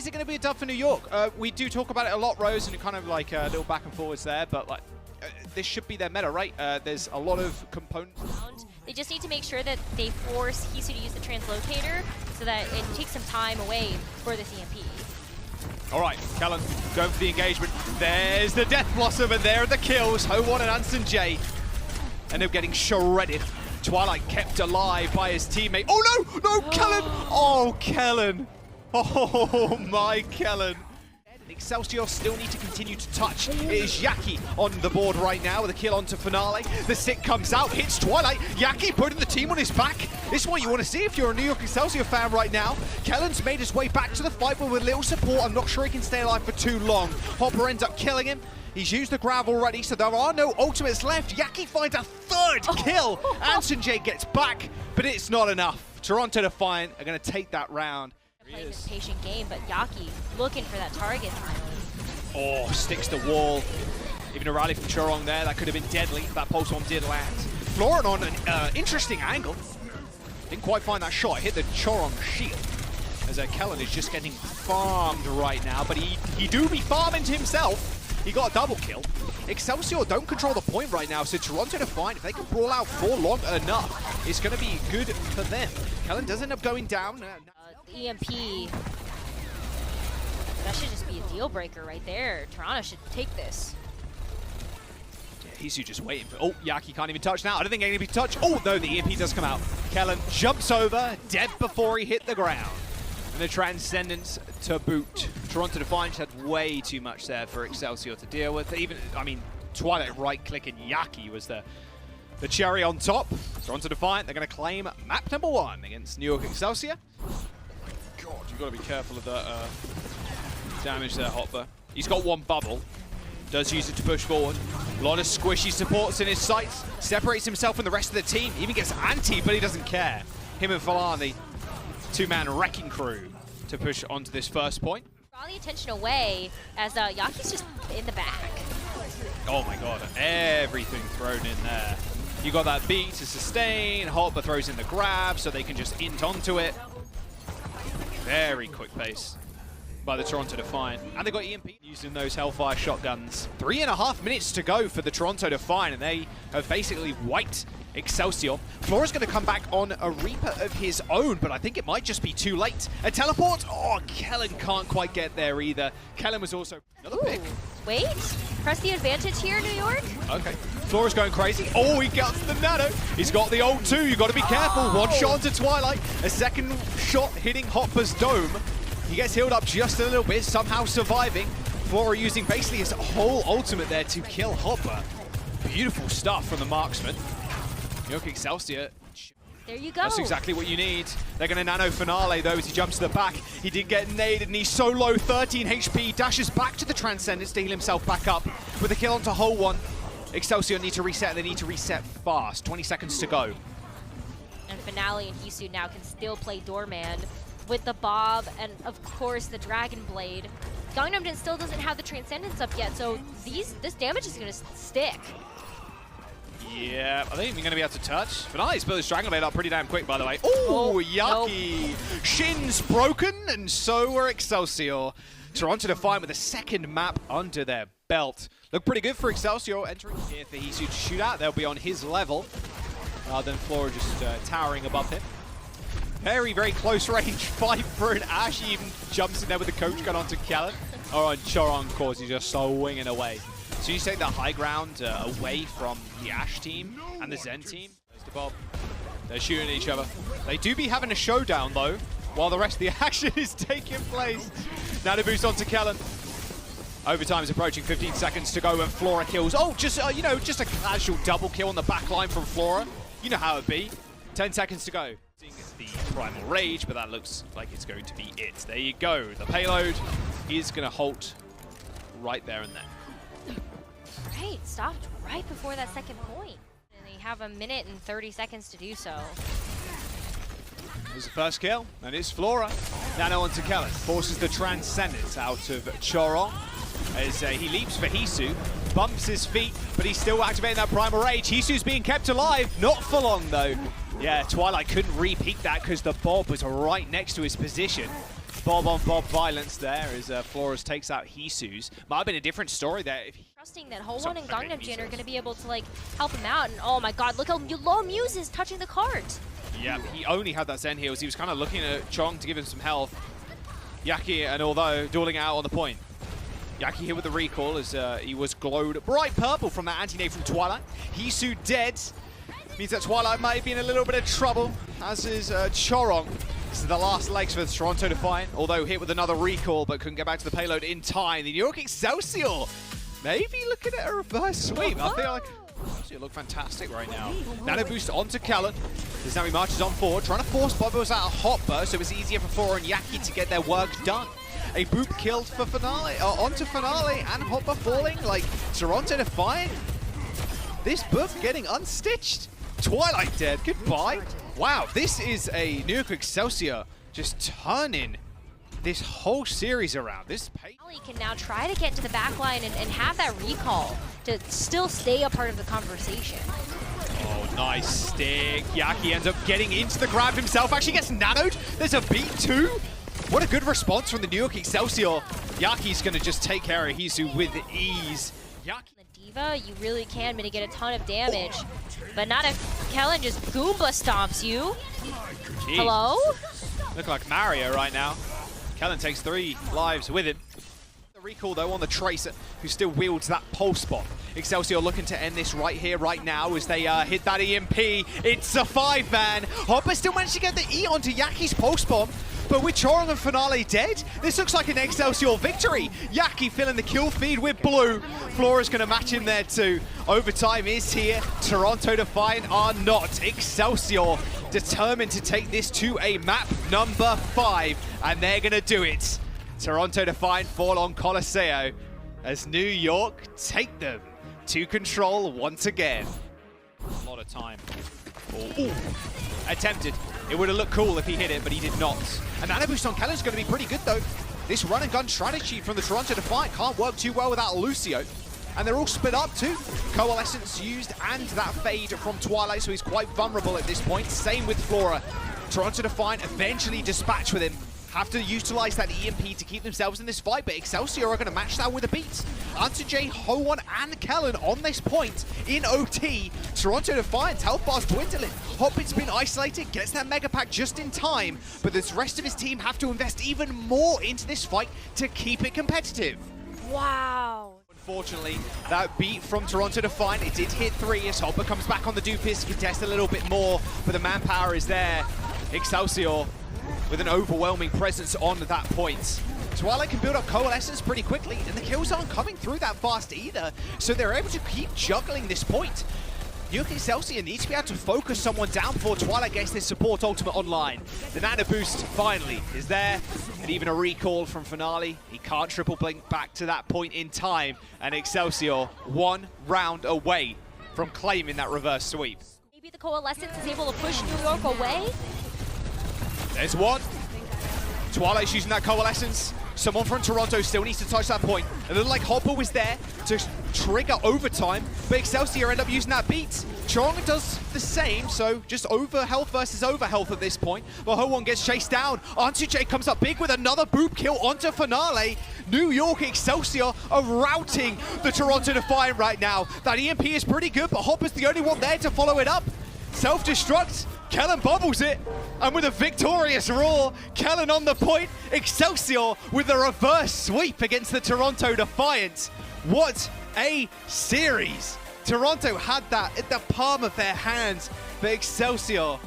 is it going to be a dub for New York? We do talk about it a lot, Rose, and kind of like a little back and forwards there, but like this should be their meta, right? There's a lot of components. They just need to make sure that they force Hisu to use the translocator so that it takes some time away for this EMP. All right, Callan going for the engagement. There's the Death Blossom, and there are the kills. Ho1 and Anson J end up getting shredded. Twilight kept alive by his teammate. Oh no, no, Callan! Oh, Callan! Oh my Callan! Excelsior still need to continue to touch. It is Yaki on the board right now with a kill onto Finale. The stick comes out, hits Twilight. Yaki putting the team on his back. This is what you want to see if you're a New York Excelsior fan right now. Kellen's made his way back to the fight, but with little support, I'm not sure he can stay alive for too long. Hopper ends up killing him. He's used the grab already, so there are no ultimates left. Yaki finds a third kill. Anson J gets back, but it's not enough. Toronto Defiant are going to take that round. Playing this patient game, but Yaki looking for that target finally. Oh, sticks the wall. Even a rally from Chorong there, that could have been deadly. That pulse bomb did land. Florin on an interesting angle. Didn't quite find that shot. Hit the Chorong shield. As Kellen is just getting farmed right now, but he do be farming to himself. He got a double kill. Excelsior don't control the point right now, so Toronto Defiant, if they can brawl out for long enough, it's going to be good for them. Kellen does end up going down. The EMP, that should just be a deal breaker right there. Toronto should take this. Yeah, Hisu just waiting for. Oh, Yaki can't even touch now. I don't think anybody can touch. Oh, no, the EMP does come out. Kellen jumps over, dead before he hit the ground. And the Transcendence to boot. Toronto Defiant had way too much there for Excelsior to deal with. Even, I mean, Twilight right-clicking Yaki was the cherry on top. Toronto Defiant, they're going to claim map number 1 against New York Excelsior. God, you've got to be careful of that damage there, Hopper. He's got one bubble. Does use it to push forward. A lot of squishy supports in his sights. Separates himself from the rest of the team. Even gets anti, but he doesn't care. Him and Falani, two-man wrecking crew to push onto this first point. Draw the attention away as Yaki's just in the back. Oh my god, everything thrown in there. You got that beat to sustain. Hopper throws in the grab so they can just int onto it. Very quick pace by the Toronto Defiant. And they got EMP using those Hellfire shotguns. 3.5 minutes to go for the Toronto Defiant, and they have basically wiped Excelsior. Flora's going to come back on a Reaper of his own, but I think it might just be too late. A teleport? Oh, Kellen can't quite get there either. Kellen was also another pick. Wait, press the advantage here, New York. Okay, Flora's going crazy. Oh, he gets the nano. He's got the ult too. You got to be careful. One shot onto Twilight. A second shot hitting Hopper's dome. He gets healed up just a little bit, somehow surviving. Flora using basically his whole ultimate there to kill Hopper. Beautiful stuff from the marksman. York Excelsior. There you go. That's exactly what you need. They're going to nano Finale though as he jumps to the back. He did get naded and he's so low, 13 HP. Dashes back to the Transcendence to heal himself back up with a kill onto Ho1. Excelsior need to reset. They need to reset fast. 20 seconds to go. And Finale and Hisu now can still play Doorman with the Bob and of course the Dragon Blade. Gangnam still doesn't have the Transcendence up yet, so this damage is going to stick. Yeah, are they even going to be able to touch? Finale's built his Dragon Blade up pretty damn quick, by the way. Oh, Yaki! Nope. Shin's broken, and so are Excelsior. Toronto Defiant with a second map under their belt. Look pretty good for Excelsior entering here for Hisu to shoot out. They'll be on his level, rather than Flora just towering above him. Very, very close range fight for an Ash. He even jumps in there with the coach gun onto Kellen. Or on Chorong, of course, he's just swinging away. So you take the high ground away from the Ash team and the Zen team. There's the Bob. They're shooting at each other. They do be having a showdown though, while the rest of the action is taking place. Now to boost onto Kellen. Overtime is approaching, 15 seconds to go when Flora kills. Oh, just you know, just a casual double kill on the back line from Flora. You know how it'd be. 10 seconds to go. The Primal Rage, but that looks like it's going to be it. There you go. The payload is going to halt right there and then. Right, stopped right before that second point. And they have a minute and 30 seconds to do so. There's the first kill, and it's Flora. Nano onto Kellen, forces the Transcendence out of Chorong as he leaps for Hisu, bumps his feet, but he's still activating that Primal Rage. Hisu's being kept alive, not for long though. Yeah, Twilight couldn't repeat that because the Bob was right next to his position. bob-on-bob violence there as Flores takes out Hisu's. Might have been a different story there. Trusting that Ho1 and Gangnam Jin are going to be able to, like, help him out. And oh my god, look how low Muse is touching the cart. Yeah, he only had that Zen heals. He was kind of looking at Chong to give him some health. Yaki, and although dueling out on the point. Yaki here with the recall as he was glowed bright purple from that anti-nade from Twilight. Hisu dead. Means that Twilight might be in a little bit of trouble, as is Chorong. This is the last legs for the Toronto Defiant, although hit with another recall, but couldn't get back to the payload in time. The York Excelsior maybe looking at a reverse sweep. I feel like Excelsior look fantastic right now. Nano boost onto Kellen. As now he marches on forward, trying to force Bubbles out a hot burst, so it's easier for Flora and Yaki to get their work done. A boop killed for Finale, onto Finale, and Hopper falling. Like, Toronto Defiant, this book getting unstitched. Twilight dead, goodbye. Wow, this is a New York Excelsior just turning this whole series around. This Finale can now try to get to the back line and have that recall to still stay a part of the conversation. Oh, nice stick. Yaki ends up getting into the grab himself. Actually gets nanoed. There's a beat too. What a good response from the New York Excelsior. Yaki's going to just take care of Hisu with ease. Yaki. The Diva, you really can mitigate a ton of damage, but not if Kellen just Goomba stomps you. Jeez. Hello? Look like Mario right now. Kellen takes 3 lives with him. The recall though on the Tracer, who still wields that pulse bomb. Excelsior looking to end this right here, right now, as they hit that EMP. It's a 5-man. Hopper still managed to get the E onto Yaki's pulse bomb, but with Chorong and Finale dead, this looks like an Excelsior victory. Yaki filling the kill feed with blue. Flora's going to match him there too. Overtime is here. Toronto Defiant are not. Excelsior determined to take this to a map number 5, and they're going to do it. Toronto Defiant fall on Colosseo as New York take them to control once again. A lot of time. Ooh. Attempted. It would have looked cool if he hit it, but he did not. And nano boost on Kellen's going to be pretty good though. This run and gun strategy from the Toronto Defiant can't work too well without Lucio. And they're all split up too. Coalescence used and that fade from Twilight, so he's quite vulnerable at this point. Same with Flora. Toronto Defiant eventually dispatch with him. Have to utilize that EMP to keep themselves in this fight, but Excelsior are going to match that with a beat. J, Ho1 and Kellen on this point in OT. Toronto Defiant's health bar's dwindling. Hopit's been isolated, gets that mega pack just in time, but the rest of his team have to invest even more into this fight to keep it competitive. Wow. Unfortunately, that beat from Toronto Defiant, it did hit 3 as Hopper comes back on the Dupis, contest a little bit more, but the manpower is there. Excelsior with an overwhelming presence on that point. Twilight can build up Coalescence pretty quickly, and the kills aren't coming through that fast either, so they're able to keep juggling this point. New York Excelsior needs to be able to focus someone down before Twilight gets this support ultimate online. The nano boost finally is there, and even a recall from Finale. He can't triple blink back to that point in time, and Excelsior 1 round away from claiming that reverse sweep. Maybe the Coalescence is able to push New York away? There's one. Twilight's using that Coalescence. Someone from Toronto still needs to touch that point. It looked like Hopper was there to trigger overtime, but Excelsior end up using that beat. Chong does the same, so just over health versus over health at this point. But Ho1 gets chased down. J comes up big with another boop kill onto Finale. New York Excelsior are routing the Toronto Defiant right now. That EMP is pretty good, but Hopper's the only one there to follow it up. Self-destruct. Kellen bubbles it, and with a victorious roar, Kellen on the point, Excelsior with a reverse sweep against the Toronto Defiant. What a series! Toronto had that at the palm of their hands, but Excelsior